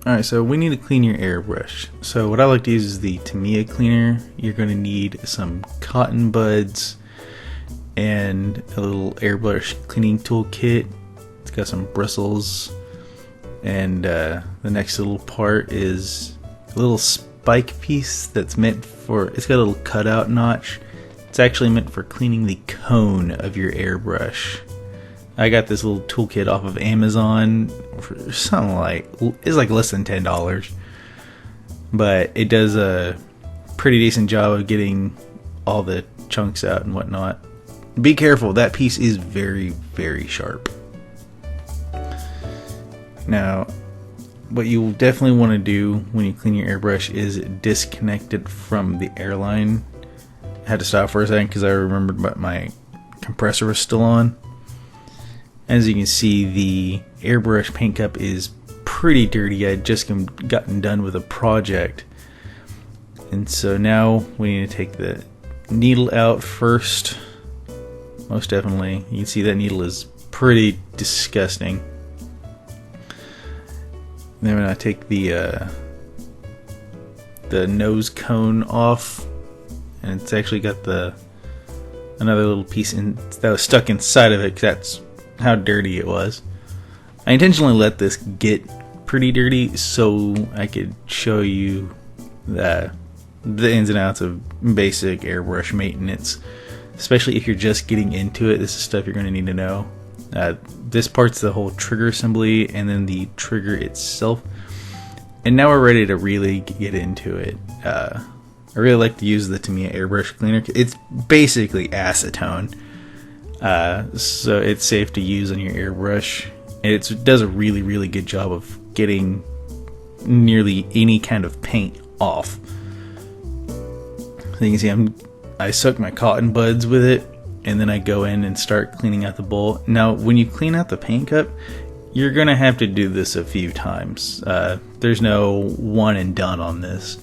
Alright, so we need to clean your airbrush. So what I like to use is the Tamiya cleaner. You're going to need some cotton buds and a little airbrush cleaning tool kit. It's got some bristles, and the next little part is a little spike piece that's meant for, it's got a little cutout notch. It's actually meant for cleaning the cone of your airbrush. I got this little toolkit off of Amazon for something like, it's like less than $10, but it does a pretty decent job of getting all the chunks out and whatnot. Be careful, that piece is very, very sharp. Now, what you'll definitely want to do when you clean your airbrush is disconnect it from the airline. I had to stop for a second because I remembered that my compressor was still on. As you can see, the airbrush paint cup is pretty dirty. I had just gotten done with a project, and so now we need to take the needle out first. Most definitely, you can see that needle is pretty disgusting. Then when I take the nose cone off, and it's actually got another little piece that was stuck inside of it, 'cause that's how dirty it was. I intentionally let this get pretty dirty so I could show you the ins and outs of basic airbrush maintenance, especially if you're just getting into it. This is stuff you're going to need to know. This part's the whole trigger assembly and then the trigger itself, and now we're ready to really get into it. I really like to use the Tamiya airbrush cleaner. It's basically acetone. So it's safe to use on your airbrush. It does a really, really good job of getting nearly any kind of paint off. So you can see I soak my cotton buds with it, and then I go in and start cleaning out the bowl. Now, when you clean out the paint cup, you're gonna have to do this a few times. There's no one and done on this.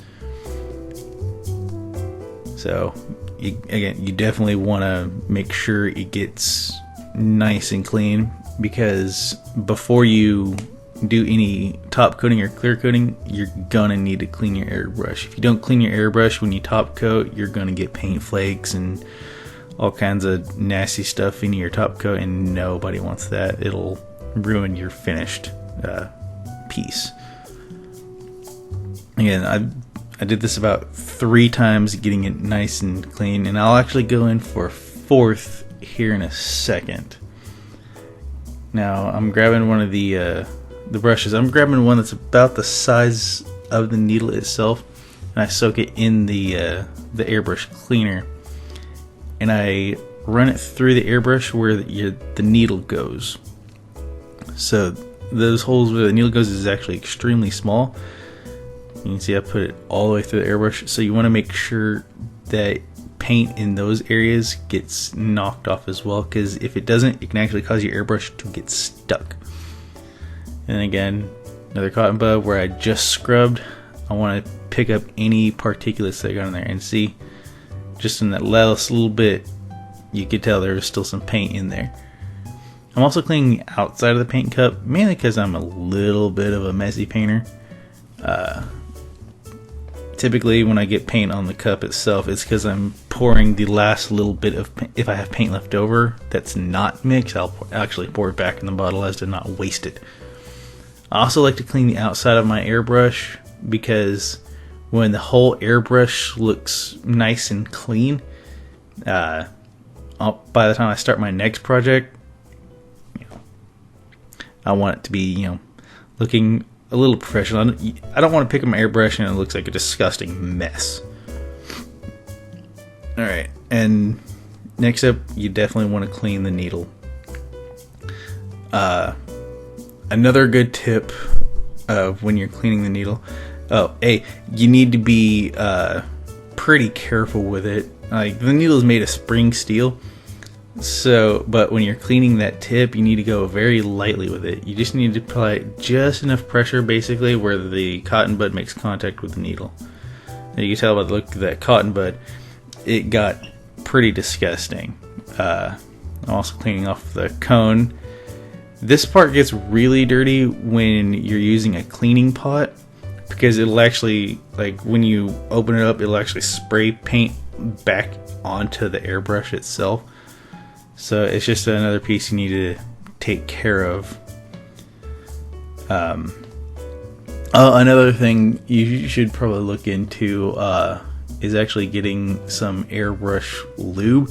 So you definitely want to make sure it gets nice and clean, because before you do any top coating or clear coating, you're gonna need to clean your airbrush. If you don't clean your airbrush when you top coat, you're gonna get paint flakes and all kinds of nasty stuff in your top coat, and nobody wants that. It'll ruin your finished piece. Again, I did this about 3 times, getting it nice and clean, and I'll actually go in for a 4th here in a second. Now I'm grabbing one of the brushes. I'm grabbing one that's about the size of the needle itself, and I soak it in the airbrush cleaner, and I run it through the airbrush where the needle goes. So those holes where the needle goes is actually extremely small. You can see I put it all the way through the airbrush, so you want to make sure that paint in those areas gets knocked off as well, because if it doesn't, it can actually cause your airbrush to get stuck. And again, another cotton bud where I just scrubbed. I want to pick up any particulates that got in there, and see, just in that last little bit, you could tell there was still some paint in there. I'm also cleaning the outside of the paint cup, mainly because I'm a little bit of a messy painter. Typically when I get paint on the cup itself, it's because I'm pouring the last little bit of paint. If I have paint left over that's not mixed, I'll actually pour it back in the bottle as to not waste it. I also like to clean the outside of my airbrush, because when the whole airbrush looks nice and clean, by the time I start my next project, I want it to be, looking a little professional. I don't want to pick up my airbrush and it looks like a disgusting mess. Alright, and next up, you definitely want to clean the needle. Another good tip when you're cleaning the needle, you need to be pretty careful with it. Like, the needle is made of spring steel, but when you're cleaning that tip, you need to go very lightly with it. You just need to apply just enough pressure, basically, where the cotton bud makes contact with the needle. And you can tell by the look of that cotton bud, it got pretty disgusting. I'm also cleaning off the cone. This part gets really dirty when you're using a cleaning pot, because it'll actually, like when you open it up, it'll actually spray paint back onto the airbrush itself. So it's just another piece you need to take care of. Another thing you should probably look into is actually getting some airbrush lube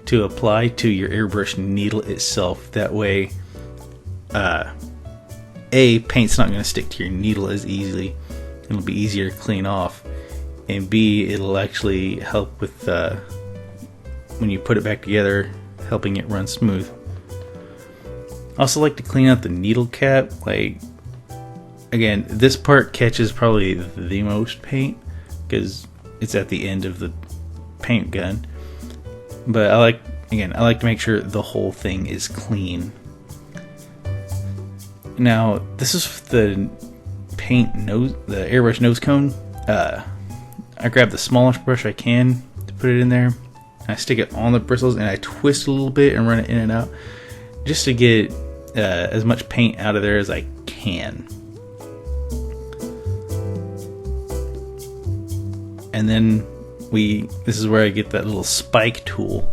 to apply to your airbrush needle itself. That way, A, paint's not going to stick to your needle as easily. It'll be easier to clean off. And B, it'll actually help with when you put it back together, helping it run smooth. I also like to clean out the needle cap. Like, again, this part catches probably the most paint because it's at the end of the paint gun. But I like to make sure the whole thing is clean. Now, this is the paint nose, the airbrush nose cone. I grab the smallest brush I can to put it in there. I stick it on the bristles and I twist a little bit and run it in and out, just to get as much paint out of there as I can. And then this is where I get that little spike tool.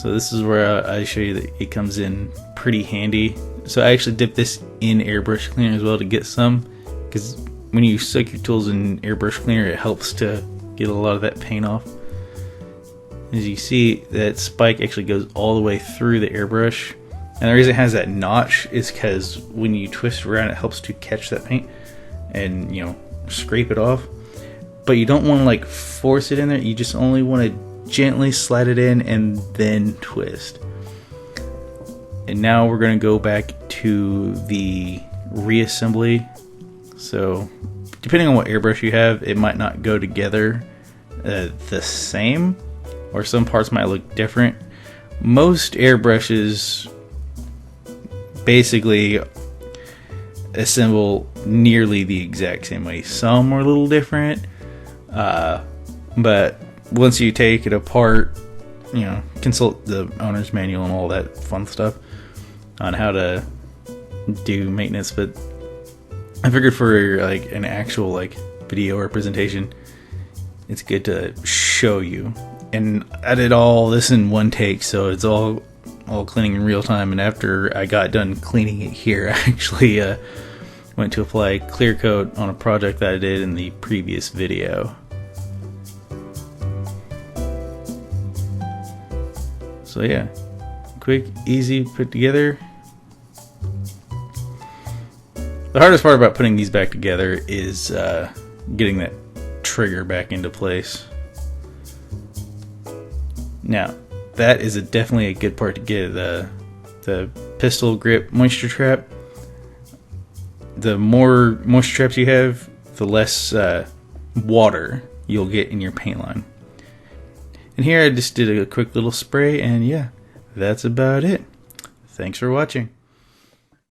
So this is where I show you that it comes in pretty handy. So I actually dip this in airbrush cleaner as well to get some, because when you soak your tools in airbrush cleaner, it helps to get a lot of that paint off. As you see, that spike actually goes all the way through the airbrush, and the reason it has that notch is because when you twist around, it helps to catch that paint and, you know, scrape it off. But you don't want to like force it in there. You just only want to gently slide it in and then twist. And now we're going to go back to the reassembly. So depending on what airbrush you have, it might not go together the same, or some parts might look different. Most airbrushes basically assemble nearly the exact same way. Some are a little different, but once you take it apart, you know, consult the owner's manual and all that fun stuff on how to do maintenance. But I figured for like an actual like video representation, it's good to show you. And I did all this in one take, so it's all cleaning in real time. And after I got done cleaning it here, I actually went to apply clear coat on a project that I did in the previous video. So yeah, quick, easy, put together. The hardest part about putting these back together is getting that trigger back into place. Now, that is definitely a good part to get, the pistol grip moisture trap. The more moisture traps you have, the less water you'll get in your paint line. And here I just did a quick little spray, and yeah, that's about it. Thanks for watching.